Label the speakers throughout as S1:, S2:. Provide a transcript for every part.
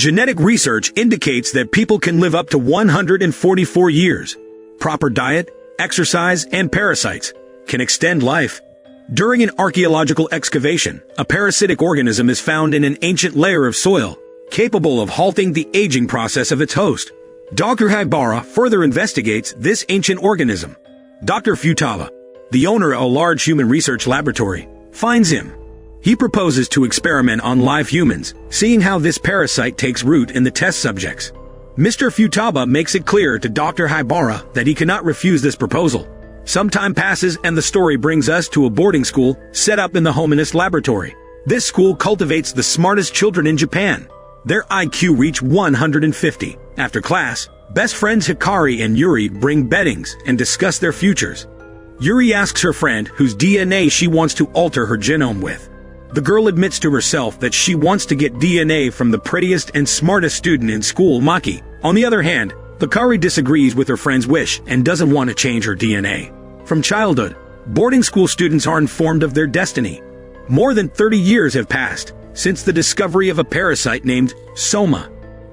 S1: Genetic research indicates that people can live up to 144 years. Proper diet, exercise, and parasites can extend life. During an archaeological excavation, a parasitic organism is found in an ancient layer of soil, capable of halting the aging process of its host. Dr. Haibara further investigates this ancient organism. Dr. Futaba, the owner of a large human research laboratory, finds him. He proposes to experiment on live humans, seeing how this parasite takes root in the test subjects. Mr. Futaba makes it clear to Dr. Haibara that he cannot refuse this proposal. Some time passes and the story brings us to a boarding school set up in the Hominist laboratory. This school cultivates the smartest children in Japan. Their IQ reach 150. After class, best friends Hikari and Yuri bring beddings and discuss their futures. Yuri asks her friend whose DNA she wants to alter her genome with. The girl admits to herself that she wants to get DNA from the prettiest and smartest student in school, Maki. On the other hand, Hikari disagrees with her friend's wish and doesn't want to change her DNA. From childhood, boarding school students are informed of their destiny. More than 30 years have passed since the discovery of a parasite named soma.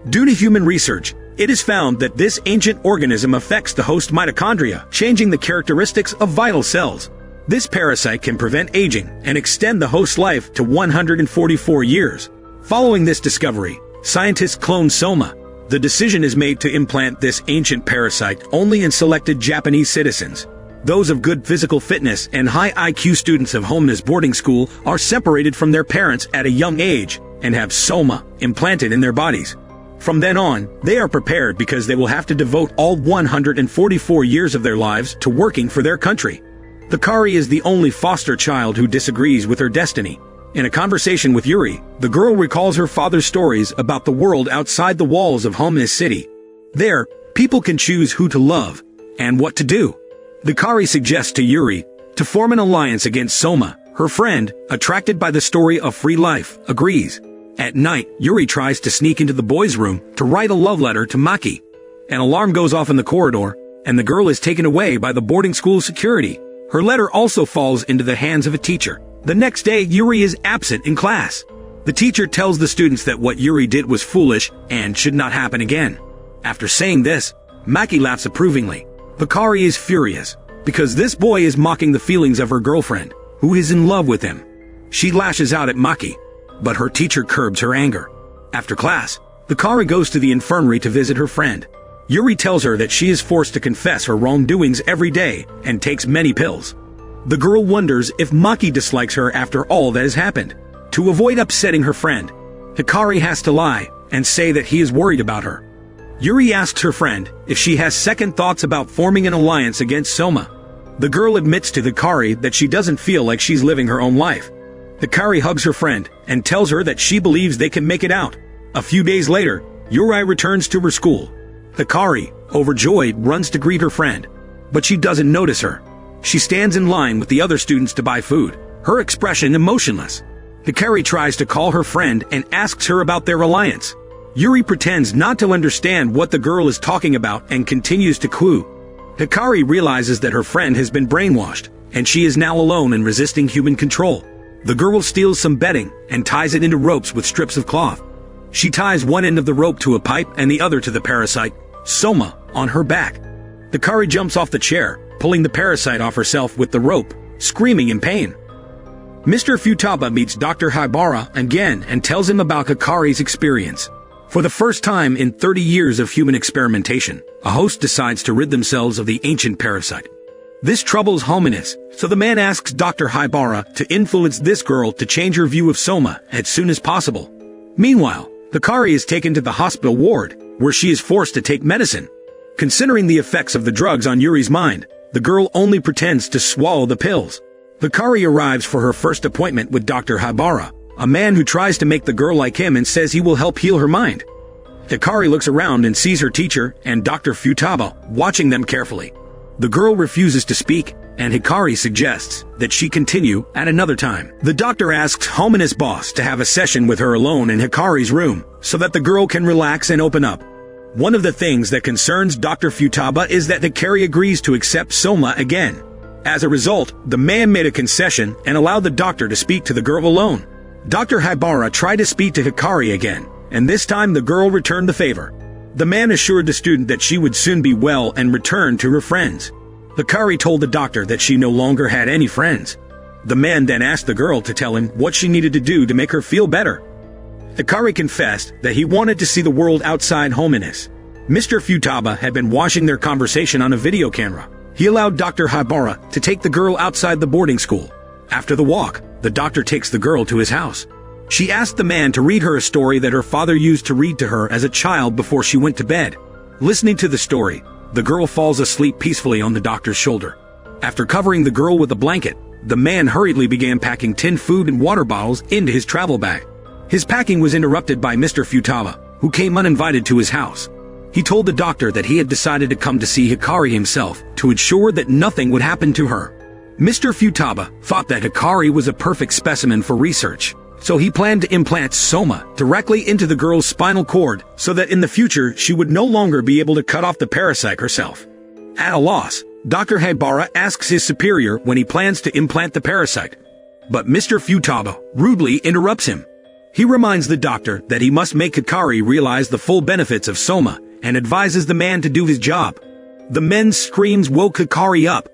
S1: Due to human research, it is found that this ancient organism affects the host mitochondria, changing the characteristics of vital cells. This parasite can prevent aging and extend the host's life to 144 years. Following this discovery, scientists clone soma. The decision is made to implant this ancient parasite only in selected Japanese citizens. Those of good physical fitness and high IQ students of Hominist boarding school are separated from their parents at a young age and have soma implanted in their bodies. From then on, they are prepared because they will have to devote all 144 years of their lives to working for their country. Hikari is the only foster child who disagrees with her destiny. In a conversation with Yuri, the girl recalls her father's stories about the world outside the walls of Hominist City. There, people can choose who to love and what to do. Hikari suggests to Yuri to form an alliance against Soma. Her friend, attracted by the story of free life, agrees. At night, Yuri tries to sneak into the boys' room to write a love letter to Maki. An alarm goes off in the corridor, and the girl is taken away by the boarding school security. Her letter also falls into the hands of a teacher. The next day, Yuri is absent in class. The teacher tells the students that what Yuri did was foolish and should not happen again. After saying this, Maki laughs approvingly. Hikari is furious, because this boy is mocking the feelings of her girlfriend, who is in love with him. She lashes out at Maki, but her teacher curbs her anger. After class, Hikari goes to the infirmary to visit her friend. Yuri tells her that she is forced to confess her wrongdoings every day and takes many pills. The girl wonders if Maki dislikes her after all that has happened. To avoid upsetting her friend, Hikari has to lie and say that he is worried about her. Yuri asks her friend if she has second thoughts about forming an alliance against Soma. The girl admits to Hikari that she doesn't feel like she's living her own life. Hikari hugs her friend and tells her that she believes they can make it out. A few days later, Yuri returns to her school. Hikari, overjoyed, runs to greet her friend, but she doesn't notice her. She stands in line with the other students to buy food, her expression emotionless. Hikari tries to call her friend and asks her about their alliance. Yuri pretends not to understand what the girl is talking about and continues to coo. Hikari realizes that her friend has been brainwashed, and she is now alone and resisting human control. The girl steals some bedding and ties it into ropes with strips of cloth. She ties one end of the rope to a pipe and the other to the parasite, Soma, on her back. Hikari jumps off the chair, pulling the parasite off herself with the rope, screaming in pain. Mr. Futaba meets Dr. Haibara again and tells him about Hikari's experience. For the first time in 30 years of human experimentation, a host decides to rid themselves of the ancient parasite. This troubles Hominus, so the man asks Dr. Haibara to influence this girl to change her view of Soma as soon as possible. Meanwhile, Hikari is taken to the hospital ward, where she is forced to take medicine. Considering the effects of the drugs on Yuri's mind, the girl only pretends to swallow the pills. Hikari arrives for her first appointment with Dr. Haibara, a man who tries to make the girl like him and says he will help heal her mind. Hikari looks around and sees her teacher and Dr. Futaba watching them carefully. The girl refuses to speak, and Hikari suggests that she continue at another time. The doctor asks Hominus' boss to have a session with her alone in Hikari's room, so that the girl can relax and open up. One of the things that concerns Dr. Futaba is that Hikari agrees to accept Soma again. As a result, the man made a concession and allowed the doctor to speak to the girl alone. Dr. Haibara tried to speak to Hikari again, and this time the girl returned the favor. The man assured the student that she would soon be well and return to her friends. Hikari told the doctor that she no longer had any friends. The man then asked the girl to tell him what she needed to do to make her feel better. Hikari confessed that he wanted to see the world outside Hominis. Mr. Futaba had been watching their conversation on a video camera. He allowed Dr. Haibara to take the girl outside the boarding school. After the walk, the doctor takes the girl to his house. She asked the man to read her a story that her father used to read to her as a child before she went to bed. Listening to the story, the girl falls asleep peacefully on the doctor's shoulder. After covering the girl with a blanket, the man hurriedly began packing tin food and water bottles into his travel bag. His packing was interrupted by Mr. Futaba, who came uninvited to his house. He told the doctor that he had decided to come to see Hikari himself to ensure that nothing would happen to her. Mr. Futaba thought that Hikari was a perfect specimen for research, so he planned to implant Soma directly into the girl's spinal cord so that in the future she would no longer be able to cut off the parasite herself. At a loss, Dr. Haibara asks his superior when he plans to implant the parasite. But Mr. Futaba rudely interrupts him. He reminds the doctor that he must make Hikari realize the full benefits of Soma and advises the man to do his job. The men's screams woke Hikari up.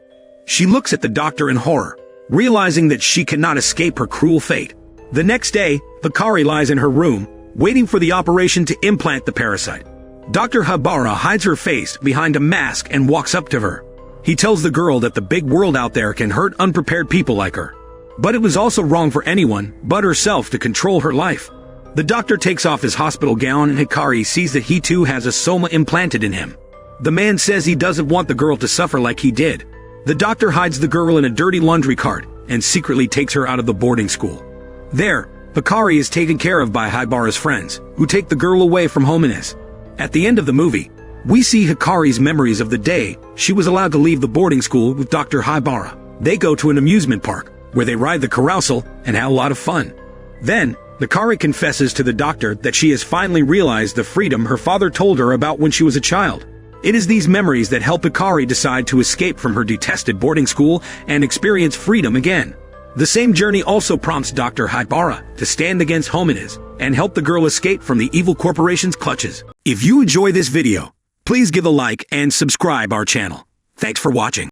S1: She looks at the doctor in horror, realizing that she cannot escape her cruel fate. The next day, Hikari lies in her room, waiting for the operation to implant the parasite. Dr. Haibara hides her face behind a mask and walks up to her. He tells the girl that the big world out there can hurt unprepared people like her. But it was also wrong for anyone but herself to control her life. The doctor takes off his hospital gown and Hikari sees that he too has a Soma implanted in him. The man says he doesn't want the girl to suffer like he did. The doctor hides the girl in a dirty laundry cart and secretly takes her out of the boarding school. There, Hikari is taken care of by Haibara's friends, who take the girl away from Hominis. At the end of the movie, we see Hikari's memories of the day she was allowed to leave the boarding school with Dr. Haibara. They go to an amusement park, where they ride the carousel and have a lot of fun. Then, Hikari confesses to the doctor that she has finally realized the freedom her father told her about when she was a child. It is these memories that help Hikari decide to escape from her detested boarding school and experience freedom again. The same journey also prompts Dr. Haibara to stand against Hominis and help the girl escape from the evil corporation's clutches. If you enjoy this video, please give a like and subscribe our channel. Thanks for watching.